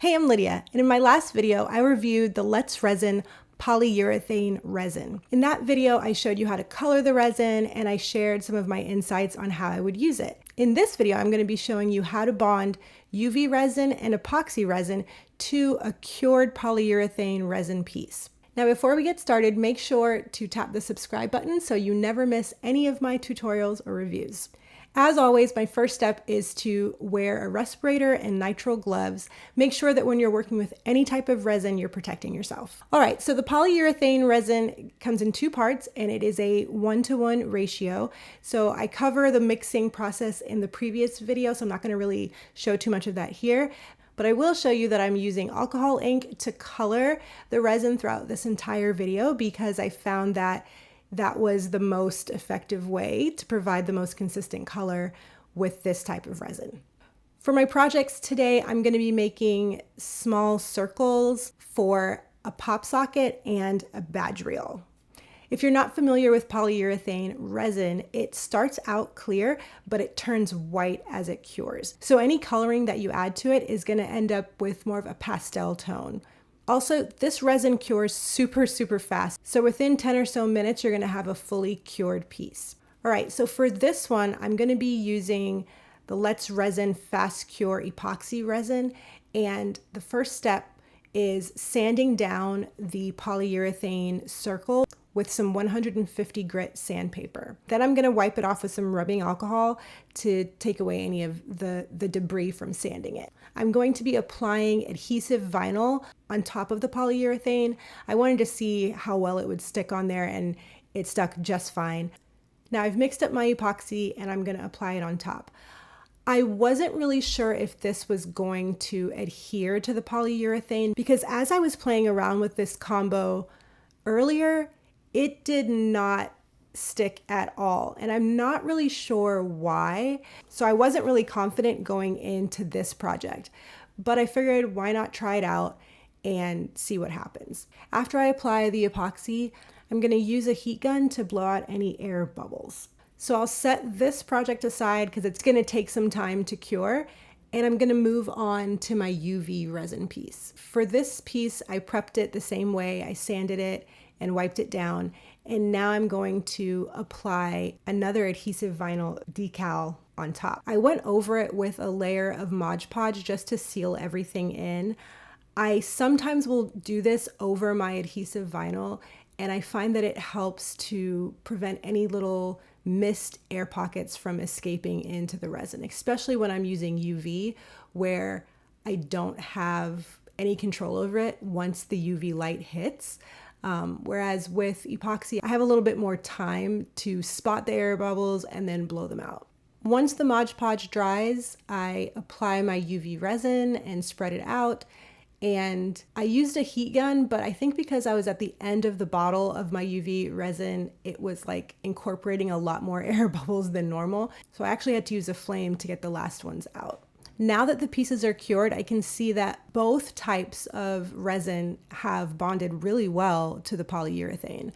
Hey, I'm Lydia, and in my last video, I reviewed the Let's Resin Polyurethane Resin. In that video, I showed you how to color the resin, and I shared some of my insights on how I would use it. In this video, I'm going to be showing you how to bond UV resin and epoxy resin to a cured polyurethane resin piece. Now, before we get started, make sure to tap the subscribe button so you never miss any of my tutorials or reviews. As always, my first step is to wear a respirator and nitrile gloves. Make sure that when you're working with any type of resin, you're protecting yourself. All right, so the polyurethane resin comes in two parts and it is a 1-to-1 ratio. So I cover the mixing process in the previous video, so I'm not going to really show too much of that here. But I will show you that I'm using alcohol ink to color the resin throughout this entire video because I found that was the most effective way to provide the most consistent color with this type of resin. For my projects today, I'm going to be making small circles for a pop socket and a badge reel. If you're not familiar with polyurethane resin, it starts out clear, but it turns white as it cures. So any coloring that you add to it is going to end up with more of a pastel tone. Also, this resin cures super fast. So within 10 or so minutes, you're going to have a fully cured piece. All right, so for this one, I'm going to be using the Let's Resin Fast Cure Epoxy Resin. And the first step is sanding down the polyurethane circle with some 150 grit sandpaper. Then I'm going to wipe it off with some rubbing alcohol to take away any of the debris from sanding it. I'm going to be applying adhesive vinyl on top of the polyurethane. I wanted to see how well it would stick on there, and it stuck just fine. Now I've mixed up my epoxy and I'm going to apply it on top. I wasn't really sure if this was going to adhere to the polyurethane because as I was playing around with this combo earlier, it did not stick at all, and I'm not really sure why. So I wasn't really confident going into this project, but I figured why not try it out and see what happens. After I apply the epoxy, I'm going to use a heat gun to blow out any air bubbles. So I'll set this project aside because it's going to take some time to cure, and I'm going to move on to my UV resin piece. For this piece, I prepped it the same way. I sanded it and wiped it down. And now I'm going to apply another adhesive vinyl decal on top. I went over it with a layer of Mod Podge just to seal everything in. I sometimes will do this over my adhesive vinyl, and I find that it helps to prevent any little mist air pockets from escaping into the resin, especially when I'm using UV, where I don't have any control over it once the UV light hits. Whereas with epoxy, I have a little bit more time to spot the air bubbles and then blow them out. Once the Mod Podge dries, I apply my UV resin and spread it out. And I used a heat gun, but I think because I was at the end of the bottle of my UV resin, it was like incorporating a lot more air bubbles than normal. So I actually had to use a flame to get the last ones out. Now that the pieces are cured, I can see that both types of resin have bonded really well to the polyurethane.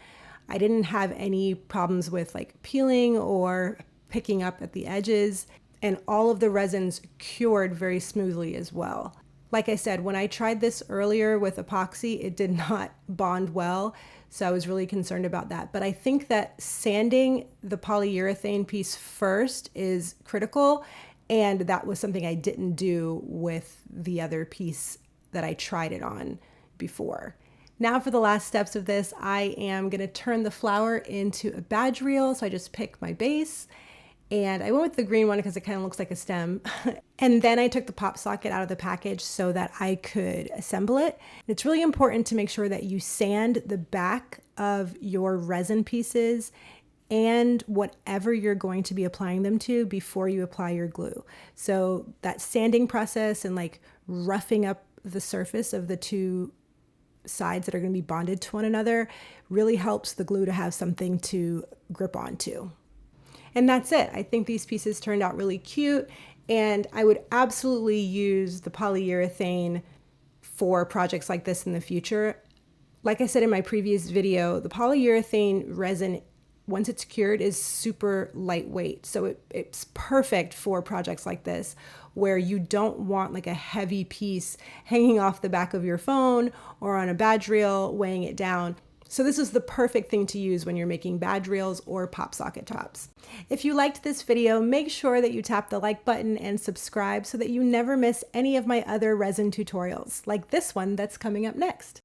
I didn't have any problems with like peeling or picking up at the edges, and all of the resins cured very smoothly as well. Like I said, when I tried this earlier with epoxy, it did not bond well, so I was really concerned about that. But I think that sanding the polyurethane piece first is critical, and that was something I didn't do with the other piece that I tried it on before. Now for the last steps of this, I am going to turn the flower into a badge reel. So I just pick my base, and I went with the green one because it kind of looks like a stem. And then I took the pop socket out of the package so that I could assemble it. It's really important to make sure that you sand the back of your resin pieces and whatever you're going to be applying them to before you apply your glue. So that sanding process and like roughing up the surface of the two sides that are going to be bonded to one another really helps the glue to have something to grip onto. And that's it. I think these pieces turned out really cute, and I would absolutely use the polyurethane for projects like this in the future. Like I said in my previous video, the polyurethane resin once it's cured, is super lightweight. So it's perfect for projects like this where you don't want like a heavy piece hanging off the back of your phone or on a badge reel weighing it down. So this is the perfect thing to use when you're making badge reels or pop socket tops. If you liked this video, make sure that you tap the like button and subscribe so that you never miss any of my other resin tutorials, like this one that's coming up next.